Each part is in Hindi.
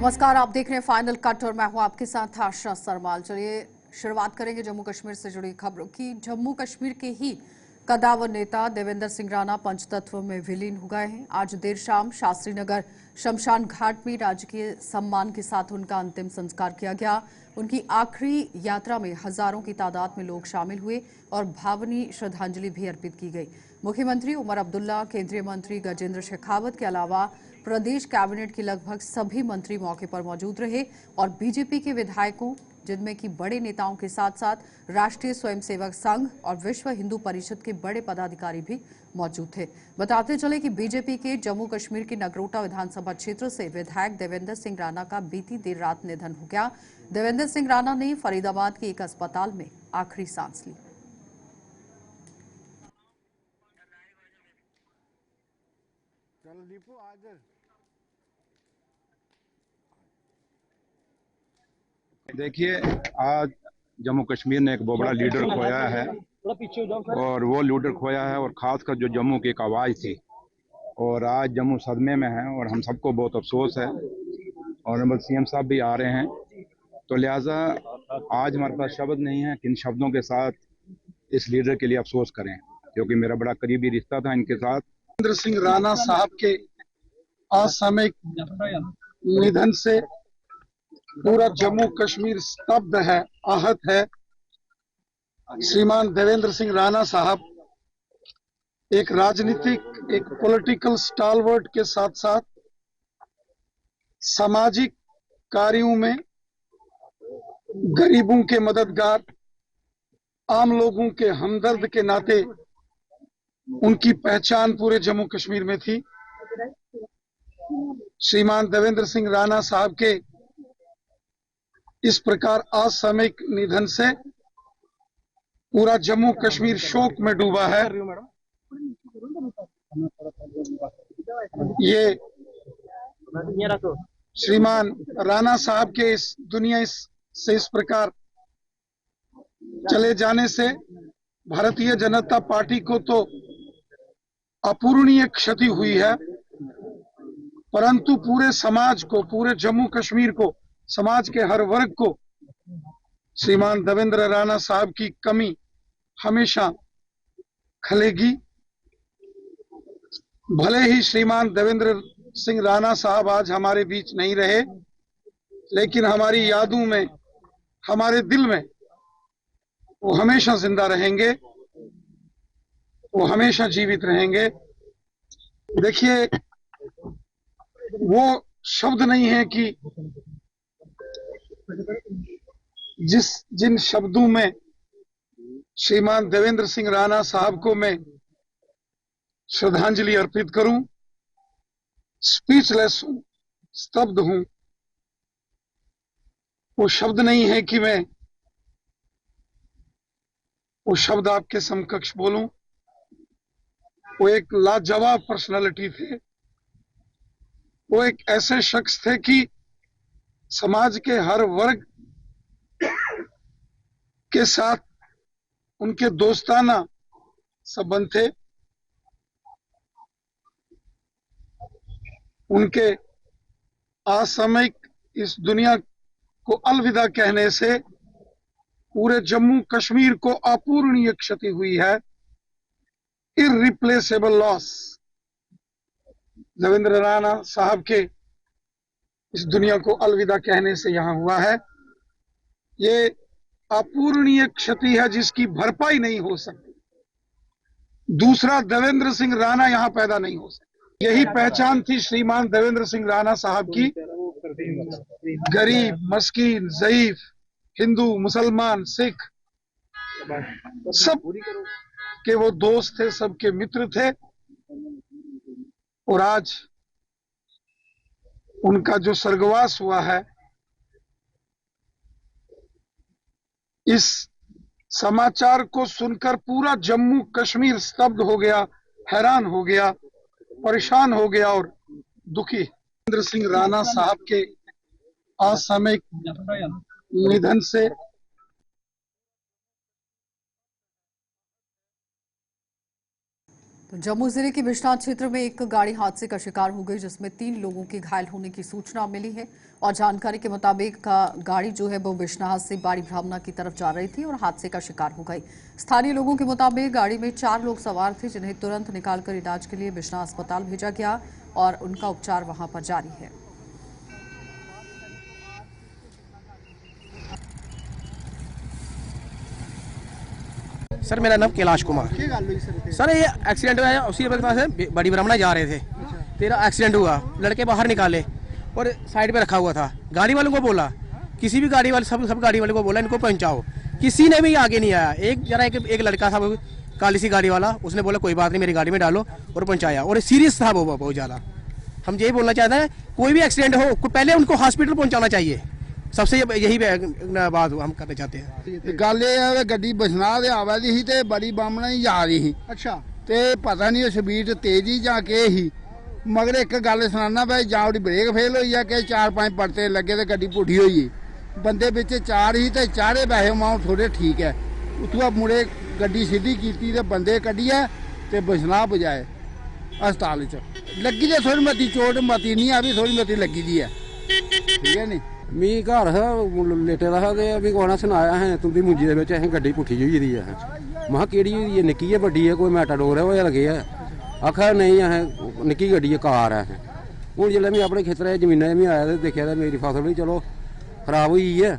नमस्कार, आप देख रहे हैं फाइनल कट और मैं हूं आपके साथ आशा सरमाल। चलिए शुरुआत करेंगे जम्मू कश्मीर से जुड़ी खबरों की। जम्मू कश्मीर के ही कदावर नेता देवेंद्र सिंह राणा पंचतत्व में विलीन हो गए हैं। आज देर शाम शास्त्री नगर शमशान घाट में राजकीय सम्मान के साथ उनका अंतिम संस्कार किया गया। उनकी आखिरी यात्रा में हजारों की तादाद में लोग शामिल हुए और भावनीय श्रद्धांजलि भी अर्पित की गई। मुख्यमंत्री उमर अब्दुल्ला, केंद्रीय मंत्री गजेंद्र शेखावत के अलावा प्रदेश कैबिनेट के लगभग सभी मंत्री मौके पर मौजूद रहे और बीजेपी के विधायकों, जिनमें कि बड़े नेताओं के साथ साथ राष्ट्रीय स्वयंसेवक संघ और विश्व हिंदू परिषद के बड़े पदाधिकारी भी मौजूद थे। बताते चले कि बीजेपी के जम्मू कश्मीर के नगरोटा विधानसभा क्षेत्र से विधायक देवेंद्र सिंह राणा का बीती देर रात निधन हो गया। देवेंद्र सिंह राणा ने फरीदाबाद के एक अस्पताल में आखिरी सांस ली। देखिए, आज जम्मू कश्मीर ने एक बहुत बड़ा लीडर खोया है और वो लीडर खोया है और खासकर जो जम्मू की एक आवाज़ थी, और आज जम्मू सदमे में है और हम सबको बहुत अफसोस है। ऑनरेबल सीएम साहब भी आ रहे हैं, तो लिहाजा आज हमारे पास शब्द नहीं है किन शब्दों के साथ इस लीडर के लिए अफसोस करें, क्योंकि मेरा बड़ा करीबी रिश्ता था इनके साथ। देवेंद्र सिंह राणा साहब के असामयिक निधन से पूरा जम्मू कश्मीर स्तब्ध है, आहत है। श्रीमान देवेंद्र सिंह राणा साहब एक राजनीतिक, एक पॉलिटिकल स्टालवर्ट के साथ साथ सामाजिक कार्यों में गरीबों के मददगार, आम लोगों के हमदर्द के नाते उनकी पहचान पूरे जम्मू कश्मीर में थी। श्रीमान देवेंद्र सिंह राणा साहब के इस प्रकार असामयिक निधन से पूरा जम्मू कश्मीर शोक में डूबा है। ये श्रीमान राणा साहब के इस दुनिया से इस प्रकार चले जाने से भारतीय जनता पार्टी को तो अपूरणीय क्षति हुई है, परंतु पूरे समाज को, पूरे जम्मू कश्मीर को, समाज के हर वर्ग को श्रीमान देवेंद्र राणा साहब की कमी हमेशा खलेगी। भले ही श्रीमान देवेंद्र सिंह राणा साहब आज हमारे बीच नहीं रहे, लेकिन हमारी यादों में, हमारे दिल में वो हमेशा जिंदा रहेंगे, वो हमेशा जीवित रहेंगे। देखिए, वो शब्द नहीं है कि जिन शब्दों में श्रीमान देवेंद्र सिंह राणा साहब को मैं श्रद्धांजलि अर्पित करूं। स्पीचलेस हूं, स्तब्ध हूं। वो शब्द नहीं है कि मैं वो शब्द आपके समकक्ष बोलूं। वो एक लाजवाब पर्सनालिटी थे। वो एक ऐसे शख्स थे कि समाज के हर वर्ग के साथ उनके दोस्ताना संबंध थे। उनके असामयिक इस दुनिया को अलविदा कहने से पूरे जम्मू कश्मीर को अपूरणीय क्षति हुई है, इररिप्लेसेबल लॉस। देवेंद्र राणा साहब के इस दुनिया को अलविदा कहने से यहां हुआ है। ये अपूरणीय क्षति है जिसकी भरपाई नहीं हो सकती। दूसरा देवेंद्र सिंह राणा यहां पैदा नहीं हो सकता। यही पहचान थी श्रीमान देवेंद्र सिंह राणा साहब की। गरीब, मस्कीन, ज़ईफ, हिंदू, मुसलमान, सिख, सब के वो दोस्त थे, सबके मित्र थे। और आज उनका जो स्वर्गवास हुआ है, इस समाचार को सुनकर पूरा जम्मू कश्मीर स्तब्ध हो गया, हैरान हो गया, परेशान हो गया और दुखी। देवेंद्र सिंह राणा साहब के असामयिक निधन से तो जम्मू जिले के बिश्नाह क्षेत्र में एक गाड़ी हादसे का शिकार हो गई, जिसमें 3 लोगों के घायल होने की सूचना मिली है। और जानकारी के मुताबिक गाड़ी जो है वो बिश्नाह से बाड़ी ब्राह्मणा की तरफ जा रही थी और हादसे का शिकार हो गई। स्थानीय लोगों के मुताबिक गाड़ी में 4 लोग सवार थे, जिन्हें तुरंत निकालकर इलाज के लिए बिश्नाह अस्पताल भेजा गया और उनका उपचार वहां पर जारी है। सर मेरा नाम कैलाश कुमार। सर ये एक्सीडेंट हुआ है, उसी पास से बड़ी ब्राह्मणा जा रहे थे। तेरा एक्सीडेंट हुआ, लड़के बाहर निकाले और साइड पे रखा हुआ था। गाड़ी वालों को बोला, किसी भी गाड़ी वाले सब गाड़ी वाले को बोला इनको पहुंचाओ, किसी ने भी आगे नहीं आया। एक लड़का था वो काली सी गाड़ी वाला, उसने बोला कोई बात नहीं मेरी गाड़ी में डालो और पहुंचाया। और सीरियस था वो बहुत ज्यादा। हम यही बोलना चाहते हैं कोई भी एक्सीडेंट हो पहले उनको हॉस्पिटल पहुंचाना चाहिए, सबसे यही बात हम करना चाहते हैं। गल ये गड्डी बिश्नाह दे आवा दी ही ते बड़ी ब्राह्मणा ही जा रही ही। अच्छा ते पता नहीं स्पीड तेजी जां के ही, मगर एक गल सुनाना भाई जां उहदी ब्रेक फेल होई है कि 4-5 पड़ते लगे ते गड्डी पुठी होई है। बंदे बिच 4 ही ते चारे पैसे माउंट थोड़े ठीक है। उत्थों मुड़े गड्डी सीधी कीती ते बंदे कड्ढिया ते बिश्नाह पजाए अस्पताल च। लगी ते थोड़ी मती चोट मती नहीं आ भी थोड़ी मती लगी दी है, ठीक है नी। मी घर लेटे दा ते अभी कोना सुनाया है तुंदी मुंजी दे विच असें गड्डी पुठी होई दी है। महा केड़ी होई है, निक्की है बड्डी है, कोई मैटाडोर है होया लगे है। आखा नहीं असें निक्की गड्डी है, कार है। हूँ जिसलै मैं अपने खेतरे जमीना में आया तो देखा तो मेरी फसल भी चलो खराब होई है।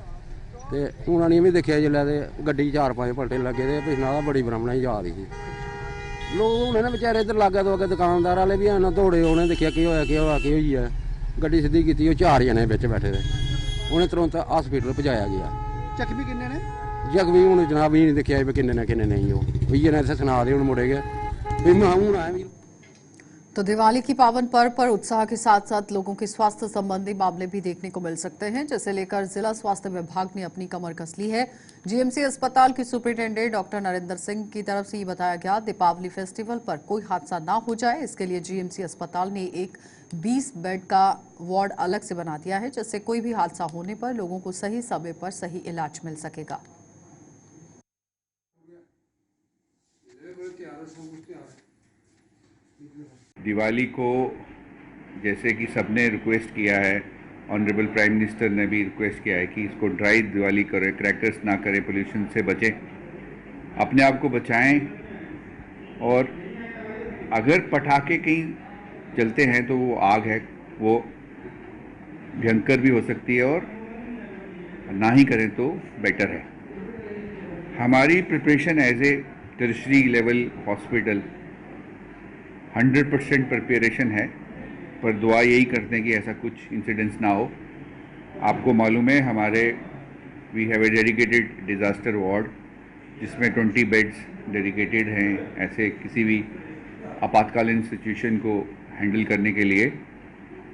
ते हूँ आनियै भी देखा जिसलै ते गड्डी 4-5 पलटे लगे ते बिश्नाह बड़ी ब्राह्मणा ही जा रही थी। लोग हूँ ना बेचारे इधर लागे तो अगे दुकानदार वाले भी हैं दौड़े, उन्हें देखा केह् होई है। गड्डी सीधी की, 4 जने बिच बैठे थे, उन्हें तुरंत हॉस्पिटल पहुंचाया गया। जख्मी किन्ने ने? जख्मी हूँ जनाब भी नहीं देखा किन्ने ने किन्ने नहीं। वो इयै ने सुना दे हूँ मुड़े गए भी मैं हूँ आया भी। तो दिवाली की पावन पर्व पर उत्साह के साथ साथ लोगों के स्वास्थ्य संबंधी मामले भी देखने को मिल सकते हैं, जिसे लेकर जिला स्वास्थ्य विभाग ने अपनी कमर कस ली है। जीएमसी अस्पताल की सुपरिटेंडेंट डॉक्टर नरेंद्र सिंह की तरफ से ये बताया गया, दीपावली फेस्टिवल पर कोई हादसा ना हो जाए, इसके लिए जीएमसी अस्पताल ने एक 20 बेड का वार्ड अलग से बना दिया है, जिससे कोई भी हादसा होने पर लोगों को सही समय पर सही इलाज मिल सकेगा। दिवाली को जैसे कि सबने रिक्वेस्ट किया है, ऑनरेबल प्राइम मिनिस्टर ने भी रिक्वेस्ट किया है कि इसको ड्राई दिवाली करें, क्रैकर्स ना करें, पोल्यूशन से बचें, अपने आप को बचाएं। और अगर पटाखे कहीं जलते हैं तो वो आग है, वो भयंकर भी हो सकती है और ना ही करें तो बेटर है। हमारी preparation as a tertiary level hospital 100% preparation है, पर दुआ यही करते हैं कि ऐसा कुछ इंसिडेंट्स ना हो। आपको मालूम है we have a dedicated disaster ward जिसमें 20 बेड्स डेडिकेटेड हैं ऐसे किसी भी आपातकालीन सिचुएशन को हैंडल करने के लिए।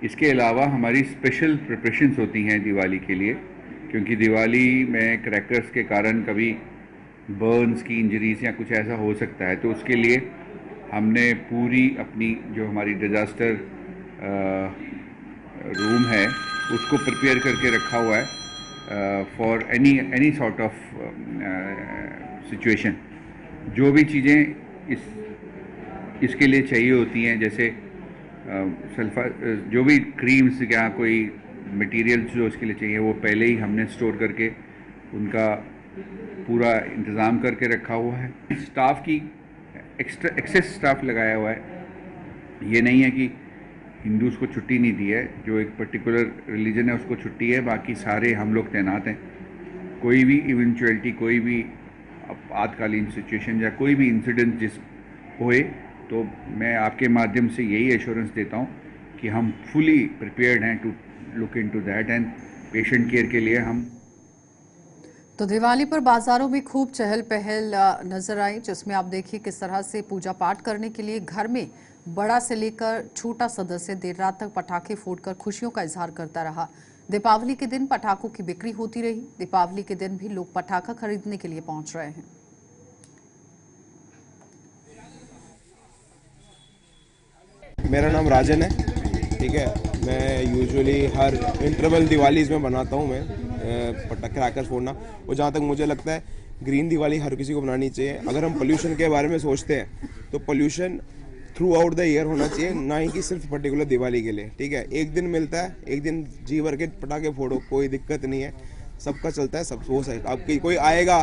इसके अलावा हमारी स्पेशल प्रिपरेशंस होती हैं दिवाली के लिए, क्योंकि दिवाली में क्रैकर्स के कारण कभी बर्न्स की इंजरीज या कुछ ऐसा हो सकता है, तो उसके लिए हमने पूरी अपनी जो हमारी डिज़ास्टर रूम है उसको प्रिपेयर करके रखा हुआ है for any sort of situation. जो भी चीज़ें इसके लिए चाहिए होती हैं, जैसे जो भी क्रीम्स या कोई मटेरियल्स जो इसके लिए चाहिए वो पहले ही हमने स्टोर करके उनका पूरा इंतज़ाम करके रखा हुआ है। स्टाफ की एक्सेस स्टाफ लगाया हुआ है। ये नहीं है कि हिंदूज़ को छुट्टी नहीं दी है, जो एक पर्टिकुलर रिलीजन है उसको छुट्टी है, बाकी सारे हम लोग तैनात हैं। कोई भी इवेंचुअलिटी, कोई भी आपातकालीन सिचुएशन या कोई भी इंसिडेंट जिस होए तो मैं आपके माध्यम से यही एश्योरेंस देता हूँ कि हम फुली प्रिपेयर्ड हैं to look into that and patient care के लिए हम। तो दिवाली पर बाजारों में खूब चहल पहल नजर आई, जिसमें आप देखिए किस तरह से पूजा पाठ करने के लिए घर में बड़ा से लेकर छोटा सदस्य देर रात तक पटाखे फोड़कर खुशियों का इजहार करता रहा। दीपावली के दिन पटाखों की बिक्री होती रही। दीपावली के दिन भी लोग पटाखा खरीदने के लिए पहुंच रहे हैं। मेरा नाम राजन है, ठीक है। मैं यूजुअली हर इंटरवल दिवालीज़ में बनाता हूँ मैं पटाखे क्रैकर्स फोड़ना, और जहाँ तक मुझे लगता है ग्रीन दिवाली हर किसी को बनानी चाहिए। अगर हम पोल्यूशन के बारे में सोचते हैं तो pollution through out the year होना चाहिए, ना ही कि सिर्फ पर्टिकुलर दिवाली के लिए। ठीक है, एक दिन मिलता है, एक दिन जी भर के पटाखे फोड़ो, कोई दिक्कत नहीं है, सबका चलता है, सब वो सही। अब कोई आएगा,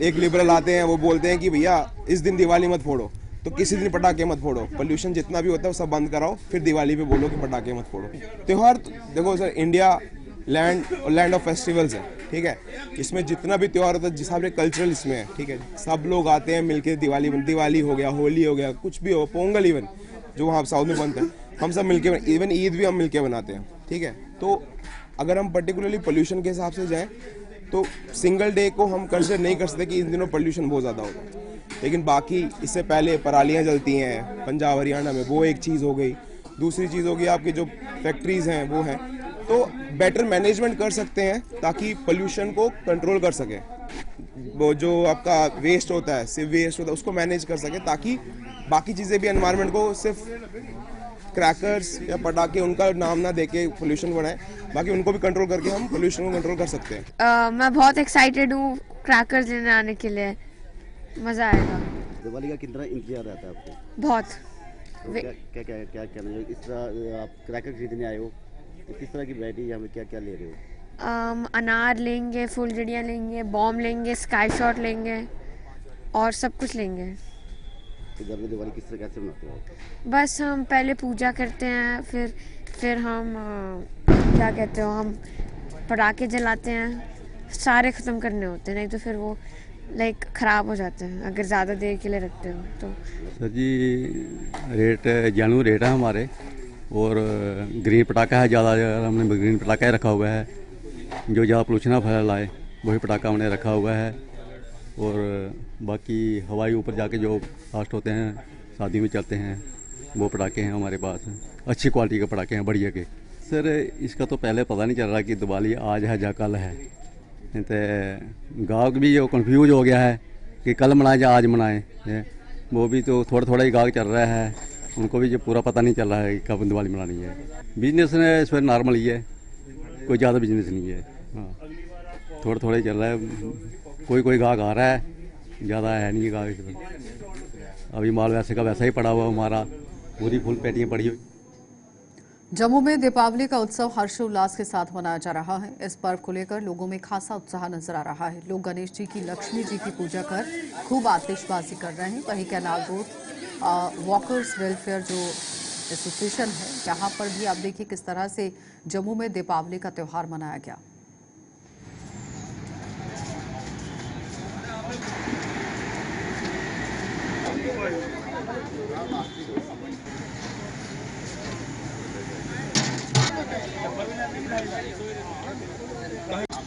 एक लिबरल आते हैं, वो बोलते हैं कि भैया इस दिन दिवाली मत फोड़ो, तो किसी दिन पटाखे मत फोड़ो, पोल्यूशन जितना भी होता है वो सब बंद कराओ, फिर दिवाली पे बोलो कि पटाखे मत फोड़ो। त्यौहार देखो sir, India land of festivals है। ठीक है, इसमें जितना भी त्यौहार होता है जिस हिसाब से कल्चरल इसमें है। ठीक है, सब लोग आते हैं मिलके, दिवाली हो गया, होली हो गया, कुछ भी हो, पोंगल इवन जो वहाँ साउथ में बनता है, हम सब मिलके, इवन ईद भी हम मिलके बनाते हैं। ठीक है, तो अगर हम पर्टिकुलरली पोल्यूशन के हिसाब से जाएँ तो सिंगल डे को हम कंसिडर नहीं कर सकते कि इन दिनों पोल्यूशन बहुत ज़्यादा होता है, लेकिन बाकी इससे पहले परालियाँ जलती हैं पंजाब हरियाणा में, वो एक चीज़ हो गई। दूसरी चीज़ होगी आपकी जो फैक्ट्रीज़ हैं वो हैं, तो बेटर मैनेजमेंट कर सकते हैं ताकि पोल्यूशन को कंट्रोल कर सकें। वो जो आपका वेस्ट होता है, सिर्फ वेस्ट होता है, उसको मैनेज कर सकें ताकि बाकी चीज़ें भी एनवायरनमेंट को सिर्फ क्रैकर्स या पटाखे उनका नाम ना देके पोल्यूशन बढ़ाएं, बाकी उनको भी कंट्रोल करके हम पोल्यूशन को कंट्रोल कर सकते हैं। मैं बहुत एक्साइटेड हूँ क्रैकर्स लेने आने के लिए, मज़ा आएगा। दिवाली का कितना इंतजार रहता है आपको? बहुत। तो क्या कहना है, इस तरह आप क्रैकर खरीदने आए हो, तो किस तरह की वैरायटी यहाँ पे क्या ले रहे हो? अनार लेंगे, फुलझड़ियाँ लेंगे, बॉम्ब लेंगे, स्काई शॉट लेंगे और सब कुछ लेंगे। तो घर में दिवाली कैसे मनाते हो? बस हम पहले पूजा करते हैं, फिर हम क्या कहते हो, हम पटाखे जलाते हैं, सारे ख़त्म करने होते हैं, नहीं तो फिर वो लाइक ख़राब हो जाते हैं अगर ज़्यादा देर के लिए रखते हो तो। सर जी रेट जेन्युइन रेट है हमारे, और ग्रीन पटाखा है ज़्यादा, हमने ग्रीन पटाखा ही रखा हुआ है, जो ज़्यादा पोल्यूशन फैलाए वही पटाखा हमने रखा हुआ है। और बाकी हवाई ऊपर जाके जो फास्ट होते हैं, शादी में चलते हैं, वो पटाखे हैं हमारे पास, अच्छी क्वालिटी के पटाखे हैं, बढ़िया के। सर इसका तो पहले पता नहीं चल रहा कि दिवाली आज है या कल है, तो गाहक भी जो कंफ्यूज हो गया है कि कल मनाए या आज मनाएं, वो भी तो थोड़ा ही गाहक चल रहा है, उनको भी जो पूरा पता नहीं चल रहा है कि कब दिवाली मनानी है। बिजनेस इस पर नॉर्मल ही है, कोई ज़्यादा बिजनेस नहीं है। हाँ, थोड़ा ही चल रहा है, कोई गाहक आ रहा है, ज़्यादा है नहीं गाहक। अभी माल वैसे का वैसा ही पड़ा हुआ हमारा, पूरी फुल पेटियाँ पड़ी हुई। जम्मू में दीपावली का उत्सव हर्षोल्लास के साथ मनाया जा रहा है। इस पर्व को लेकर लोगों में खासा उत्साह नजर आ रहा है। लोग गणेश जी की, लक्ष्मी जी की पूजा कर खूब आतिशबाजी कर रहे हैं। वहीं कैनाल रोड वॉकर्स वेलफेयर जो एसोसिएशन है, यहाँ पर भी आप देखिए किस तरह से जम्मू में दीपावली का त्यौहार मनाया गया।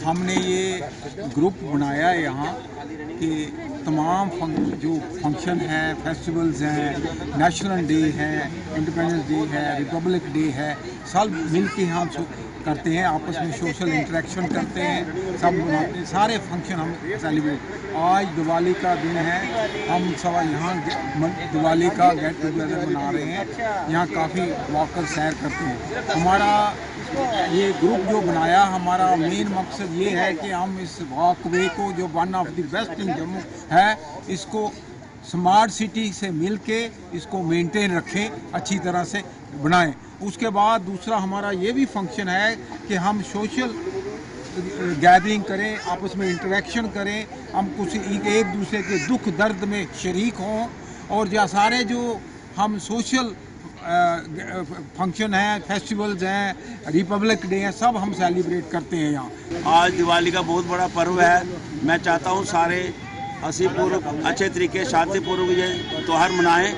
हमने ये ग्रुप बनाया है यहाँ कि तमाम जो फंक्शन हैं, फेस्टिवल्स हैं, नेशनल डे है, इंडिपेंडेंस डे है, रिपब्लिक डे है, सब मिल के हम करते हैं, आपस में सोशल इंटरेक्शन करते हैं, सब मनाते हैं, सारे फंक्शन हम सेलिब्रेट। आज दिवाली का दिन है, हम सब यहाँ दिवाली का गेट टुगेदर मना रहे हैं। यहाँ काफ़ी वॉकर सैर करते हैं। हमारा ये ग्रुप जो बनाया, हमारा मेन मकसद ये है कि हम इस वॉकवे को, जो one of the best in Jammu है, इसको स्मार्ट सिटी से मिलके इसको मेंटेन रखें, अच्छी तरह से बनाएं। उसके बाद दूसरा हमारा ये भी फंक्शन है कि हम सोशल गैदरिंग करें, आपस में इंटरेक्शन करें, हम कुछ एक दूसरे के दुख दर्द में शरीक हों, और जो सारे जो हम सोशल फंक्शन हैं, फेस्टिवल्स हैं, रिपब्लिक डे हैं, सब हम सेलिब्रेट करते हैं यहाँ। आज दिवाली का बहुत बड़ा पर्व है। मैं चाहता हूँ सारे हंसीपूर्वक, अच्छे तरीके, शांतिपूर्वक ये त्यौहार मनाएं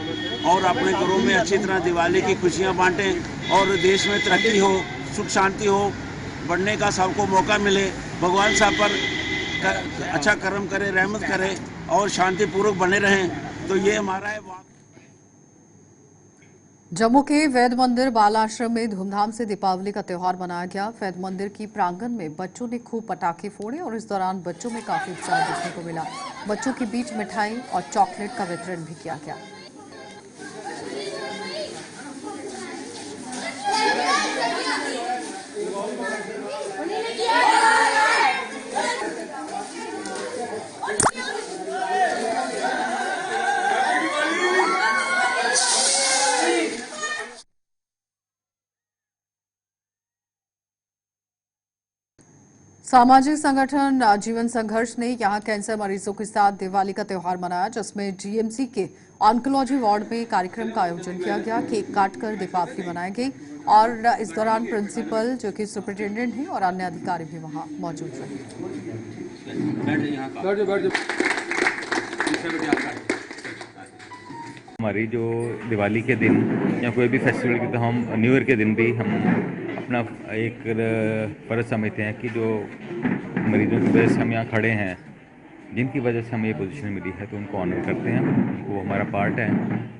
और अपने घरों में अच्छी तरह दिवाली की खुशियाँ बांटें और देश में तरक्की हो, सुख शांति हो, बढ़ने का सबको मौका मिले। भगवान साहब पर अच्छा कर्म करे, रहमत करे और शांतिपूर्वक बने रहें, तो ये हमारा है। जम्मू के वैद मंदिर बाल आश्रम में धूमधाम से दीपावली का त्यौहार मनाया गया। वैद मंदिर की प्रांगण में बच्चों ने खूब पटाखे फोड़े और इस दौरान बच्चों में काफी उत्साह देखने को मिला। बच्चों के बीच मिठाई और चॉकलेट का वितरण भी किया गया। सामाजिक संगठन जीवन संघर्ष ने यहां कैंसर मरीजों के साथ दिवाली का त्यौहार मनाया, जिसमें जीएमसी के ऑन्कोलॉजी वार्ड में कार्यक्रम का आयोजन किया गया। केक काटकर दीपावली मनाई गई और इस दौरान प्रिंसिपल, जो कि सुपरिटेंडेंट हैं, और अन्य अधिकारी भी वहां मौजूद रहे। हमारी जो दिवाली के दिन या कोई भी फेस्टिवल के, तो हम न्यू ईयर के दिन भी हम अपना एक फ़र्ज समझते हैं कि जो मरीजों की वजह से हम यहाँ खड़े हैं, जिनकी वजह से हमें ये पोजीशन मिली है, तो उनको ऑनर करते हैं। वो हमारा पार्ट है,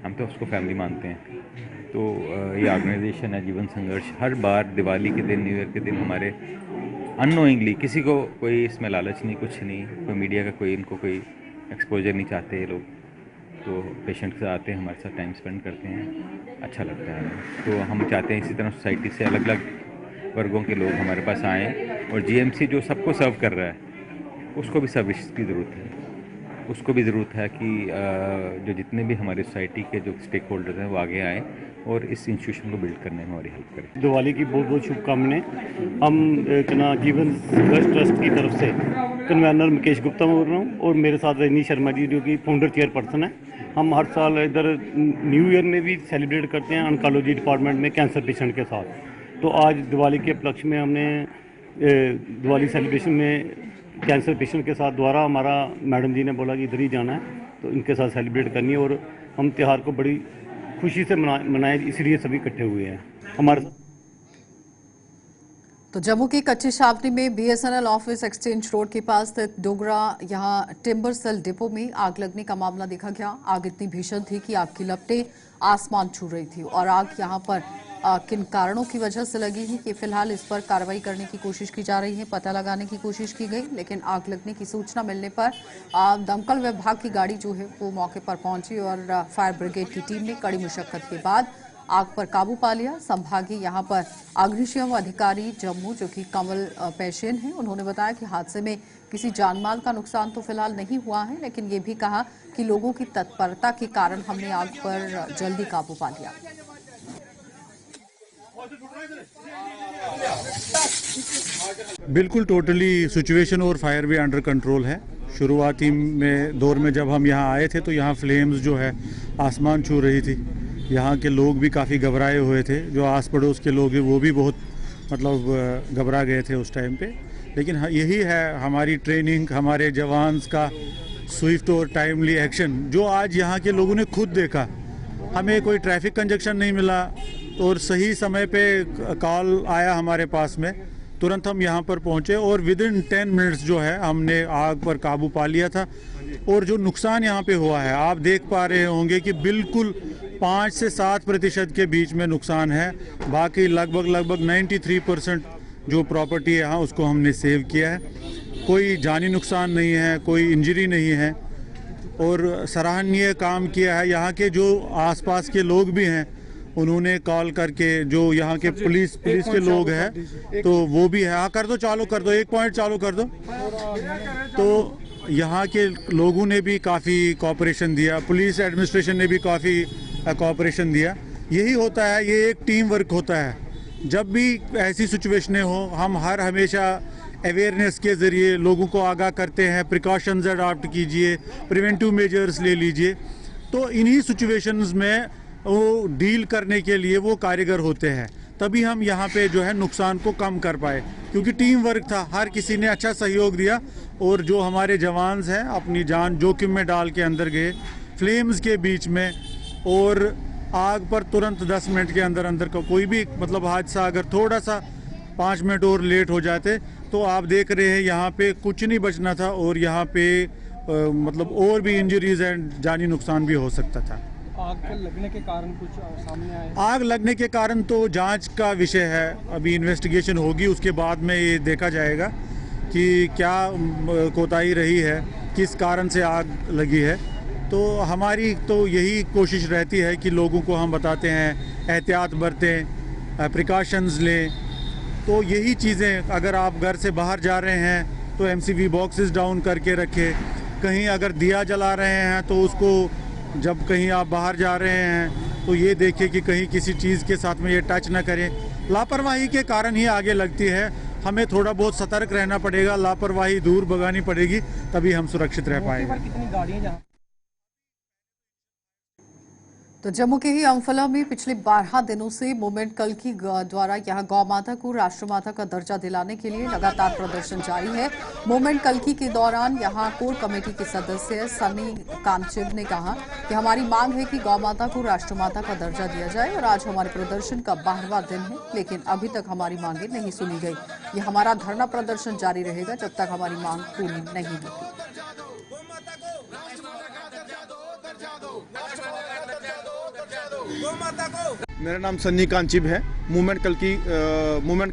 हम तो उसको फैमिली मानते हैं। तो ये ऑर्गेनाइजेशन है जीवन संघर्ष, हर बार दिवाली के दिन, न्यू ईयर के दिन हमारे अननोइंगली, किसी को कोई इसमें लालच नहीं, कुछ नहीं, कोई मीडिया का कोई इनको कोई एक्सपोजर नहीं चाहते ये लोग, तो पेशेंट के साथ आते हैं, हमारे साथ टाइम स्पेंड करते हैं, अच्छा लगता है। तो हम चाहते हैं इसी तरह सोसाइटी से अलग अलग वर्गों के लोग हमारे पास आएँ, और जीएमसी जो सबको सर्व कर रहा है उसको भी सर्विस की ज़रूरत है। उसको भी ज़रूरत है कि जो जितने भी हमारे सोसाइटी के जो स्टेक होल्डर्स हैं वो आगे आएँ और इस इंस्टीट्यूशन को बिल्ड करने में हमारी हेल्प करें। दिवाली की बहुत बहुत शुभकामनाएं। हम जीवन संघर्ष ट्रस्ट की तरफ से कन्वेनर मुकेश गुप्ता बोल रहा हूँ, और मेरे साथ रजनी शर्मा जी, जो कि फाउंडर चेयरपर्सन है। हम हर साल इधर न्यू ईयर में भी सेलिब्रेट करते हैं ऑन्कोलॉजी डिपार्टमेंट में कैंसर पेशेंट के साथ। तो आज दिवाली के उपलक्ष्य में हमने दिवाली सेलिब्रेशन में कैंसर पेशेंट के साथ द्वारा हमारा मैडम जी ने बोला कि इधर ही जाना है, तो इनके साथ सेलिब्रेट करनी है, और हम त्यौहार को बड़ी खुशी से मनाए, इसलिए सभी इकट्ठे हुए हैं हमारे। तो जम्मू की कच्ची छावनी में बीएसएनएल ऑफिस एक्सचेंज रोड के पास स्थित डोगरा यहां टिम्बर सेल डिपो में आग लगने का मामला देखा गया। आग इतनी भीषण थी कि आग की लपटें आसमान छू रही थी, और आग यहां पर किन कारणों की वजह से लगी है कि फिलहाल इस पर कार्रवाई करने की कोशिश की जा रही है, पता लगाने की कोशिश की गई। लेकिन आग लगने की सूचना मिलने पर दमकल विभाग की गाड़ी जो है वो मौके पर पहुंची, और फायर ब्रिगेड की टीम ने कड़ी मुशक्कत के बाद आग पर काबू पा लिया। संभागीय यहां पर अग्निशम अधिकारी जम्मू, जो कि कमल पेशेन हैं, उन्होंने बताया कि हादसे में किसी जानमाल का नुकसान तो फिलहाल नहीं हुआ है, लेकिन ये भी कहा कि लोगों की तत्परता के कारण हमने आग पर जल्दी काबू पा लिया। बिल्कुल टोटली सिचुएशन और फायर भी अंडर कंट्रोल है। शुरुआती में दौर में जब हम यहाँ आए थे तो यहाँ फ्लेम्स जो है आसमान छू रही थी। यहाँ के लोग भी काफ़ी घबराए हुए थे, जो आस पड़ोस के लोग हैं वो भी बहुत मतलब घबरा गए थे उस टाइम पे। लेकिन यही है हमारी ट्रेनिंग, हमारे जवान्स का स्विफ्ट और टाइमली एक्शन, जो आज यहाँ के लोगों ने खुद देखा। हमें कोई ट्रैफिक कंजक्शन नहीं मिला, और सही समय पे कॉल आया हमारे पास में, तुरंत हम यहाँ पर पहुँचे और विदिन 10 मिनट्स जो है हमने आग पर काबू पा लिया था। और जो नुकसान यहाँ पे हुआ है आप देख पा रहे होंगे कि बिल्कुल 5 से 7% के बीच में नुकसान है। बाकी लगभग 93% जो प्रॉपर्टी है यहाँ उसको हमने सेव किया है। कोई जानी नुकसान नहीं है, कोई इंजरी नहीं है, और सराहनीय काम किया है। यहाँ के जो आसपास के लोग भी हैं उन्होंने कॉल करके, जो यहाँ के पुलिस के लोग हैं तो वो भी है, हाँ कर दो, चालू कर दो, 1 पॉइंट चालू कर दो। तो यहाँ के लोगों ने भी काफ़ी कोऑपरेशन दिया, पुलिस एडमिनिस्ट्रेशन ने भी काफ़ी कोऑपरेशन दिया। यही होता है, ये एक टीम वर्क होता है। जब भी ऐसी सिचुएशनें हो हम हमेशा अवेयरनेस के ज़रिए लोगों को आगाह करते हैं, प्रिकॉशंस अडॉप्ट कीजिए, प्रिवेंटिव मेजर्स ले लीजिए। तो इन्हीं सिचुएशंस में वो डील करने के लिए वो कारीगर होते हैं, तभी हम यहाँ पे जो है नुकसान को कम कर पाए, क्योंकि टीम वर्क था, हर किसी ने अच्छा सहयोग दिया। और जो हमारे जवान्स हैं अपनी जान जोखिम में डाल के अंदर गए फ्लेम्स के बीच में, और आग पर तुरंत 10 मिनट के अंदर का कोई भी मतलब हादसा अगर थोड़ा सा 5 मिनट और लेट हो जाते तो आप देख रहे हैं यहाँ पे कुछ नहीं बचना था, और यहाँ पे मतलब और भी इंजरीज एंड जानी नुकसान भी हो सकता था। आग लगने के कारण कुछ सामने आए? आग लगने के कारण तो जांच का विषय है, अभी इन्वेस्टिगेशन होगी, उसके बाद में ये देखा जाएगा कि क्या कोताही रही है, किस कारण से आग लगी है। तो हमारी तो यही कोशिश रहती है कि लोगों को हम बताते हैं एहतियात बरतें, प्रिकॉशंस लें। तो यही चीज़ें, अगर आप घर से बाहर जा रहे हैं तो MCV बॉक्सेस डाउन करके रखें। कहीं अगर दिया जला रहे हैं तो उसको, जब कहीं आप बाहर जा रहे हैं तो ये देखिए कि कहीं किसी चीज़ के साथ में ये टच ना करें। लापरवाही के कारण ही आगे लगती है। हमें थोड़ा बहुत सतर्क रहना पड़ेगा, लापरवाही दूर भगानी पड़ेगी, तभी हम सुरक्षित रह पाएंगे। कितनी गाड़ियां जहाँ तो जम्मू के ही अम्फला में पिछले 12 दिनों से मूवमेंट कल्की द्वारा यहां गौ माता को राष्ट्रमाता का दर्जा दिलाने के लिए लगातार प्रदर्शन जारी है। मूवमेंट कल्की के दौरान यहां कोर कमेटी के सदस्य सनी कामचिव ने कहा कि हमारी मांग है कि गौ माता को राष्ट्रमाता का दर्जा दिया जाए और आज हमारे प्रदर्शन का 12वां दिन है, लेकिन अभी तक हमारी मांगे नहीं सुनी गई। ये हमारा धरना प्रदर्शन जारी रहेगा जब तक हमारी मांग पूरी नहीं होगी। मेरा नाम सन्नी कांचिब है। मूवमेंट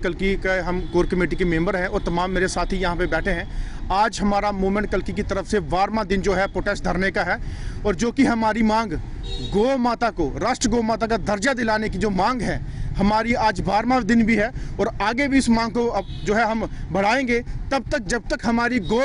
कल्की का हम कोर कमेटी के मेंबर हैं और तमाम मेरे साथी यहाँ पे बैठे हैं। आज हमारा मूवमेंट कल्की की तरफ से 12वां दिन जो है प्रोटेस्ट धरने का है और जो कि हमारी मांग गौ माता को राष्ट्र गौ माता का दर्जा दिलाने की जो मांग है, हमारी आज 12वां दिन भी है और आगे भी इस मांग को अब जो है हम बढ़ाएंगे तब तक जब तक हमारी गौ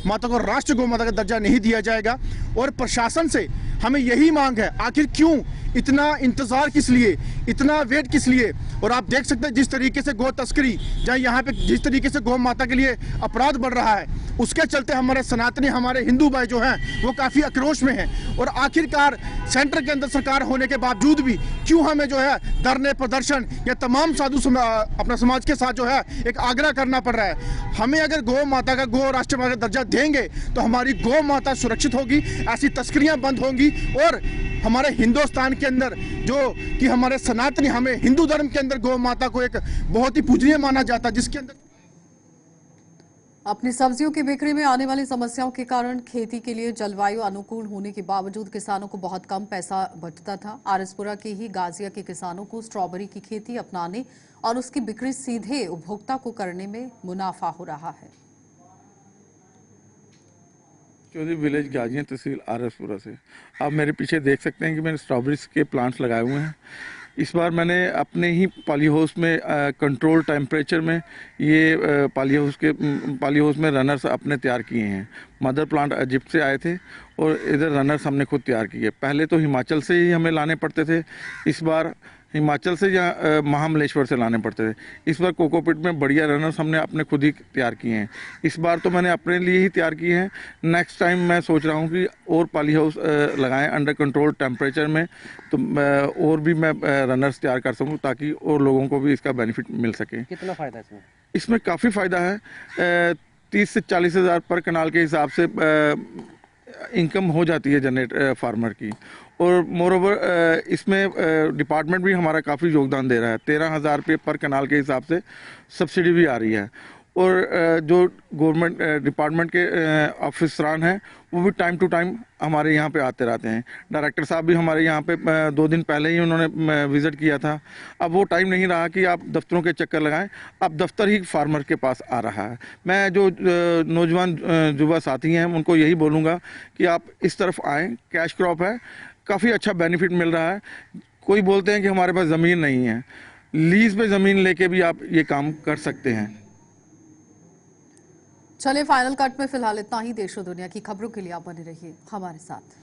माता को राष्ट्र गौ माता का दर्जा नहीं दिया जाएगा। और प्रशासन से हमें यही मांग है, आखिर क्यों इतना इंतजार किस लिए, इतना वेट किस लिए। और आप देख सकते हैं जिस तरीके से गौ तस्करी या यहाँ पे जिस तरीके से गौ माता के लिए अपराध बढ़ रहा है, उसके चलते हमारे सनातनी हमारे हिंदू भाई जो हैं वो काफ़ी आक्रोश में हैं। और आखिरकार सेंटर के अंदर सरकार होने के बावजूद भी क्यों हमें जो है धरने प्रदर्शन या तमाम अपना समाज के साथ जो है एक आग्रह करना पड़ रहा है। हमें अगर गौ माता का गौ राष्ट्र माता का दर्जा देंगे तो हमारी गौ माता सुरक्षित होगी, ऐसी तस्करियां बंद होंगी और हमारे हिंदुस्तान के अंदर जो कि हमारे सनातनी हमें हिंदू धर्म के अंदर गौ माता को एक बहुत ही पूजनीय माना जाता है, जिसके अंदर अपनी सब्जियों की बिक्री में आने वाली समस्याओं के कारण खेती के लिए जलवायु अनुकूल होने के बावजूद किसानों को बहुत कम पैसा बचता था। आरएसपुरा के ही गाजिया के किसानों को स्ट्रॉबेरी की खेती अपनाने और उसकी बिक्री सीधे उपभोक्ता को करने में मुनाफा हो रहा है। चौधरी विलेज गाजिया तहसील आरएसपुरा से आप मेरे पीछे देख सकते हैं कि मैंने स्ट्रॉबेरीज के प्लांट्स लगाए हुए हैं। इस बार मैंने अपने ही पॉली हाउस में कंट्रोल टेम्परेचर में ये पॉली हाउस में रनर्स अपने तैयार किए हैं। मदर प्लांट इजिप्ट से आए थे और इधर रनर्स हमने खुद तैयार किए। पहले तो हिमाचल से ही हमें लाने पड़ते थे, इस बार हिमाचल से या महाबलेश्वर से लाने पड़ते थे। इस बार कोकोपीट में बढ़िया रनर्स हमने अपने खुद ही तैयार किए हैं। इस बार तो मैंने अपने लिए ही तैयार किए हैं। नेक्स्ट टाइम मैं सोच रहा हूँ कि और पॉली हाउस लगाएं अंडर कंट्रोल टेम्परेचर में, तो और भी मैं रनर्स तैयार कर सकूँ ताकि और लोगों को भी इसका बेनिफिट मिल सके। कितना फ़ायदा है इसमें काफ़ी फ़ायदा है। 30 से 40 हज़ार पर कनाल के हिसाब से इनकम हो जाती है जनरेट फार्मर की। और मोरओवर इसमें डिपार्टमेंट भी हमारा काफ़ी योगदान दे रहा है। 13,000 रुपये पर कनाल के हिसाब से सब्सिडी भी आ रही है। और जो गवर्नमेंट डिपार्टमेंट के ऑफिसरान हैं वो भी टाइम टू टाइम हमारे यहाँ पे आते रहते हैं। डायरेक्टर साहब भी हमारे यहाँ पे 2 दिन पहले ही उन्होंने विज़िट किया था। अब वो टाइम नहीं रहा कि आप दफ्तरों के चक्कर लगाएं, अब दफ्तर ही फार्मर के पास आ रहा है। मैं जो नौजवान युवा साथी हैं उनको यही बोलूँगा कि आप इस तरफ आएँ। कैश क्रॉप है, काफ़ी अच्छा बेनिफिट मिल रहा है। कोई बोलते हैं कि हमारे पास ज़मीन नहीं है, लीज पे ज़मीन लेके भी आप ये काम कर सकते हैं। चलिए फाइनल कट में फिलहाल इतना ही। देश और दुनिया की खबरों के लिए आप बने रहिए हमारे साथ।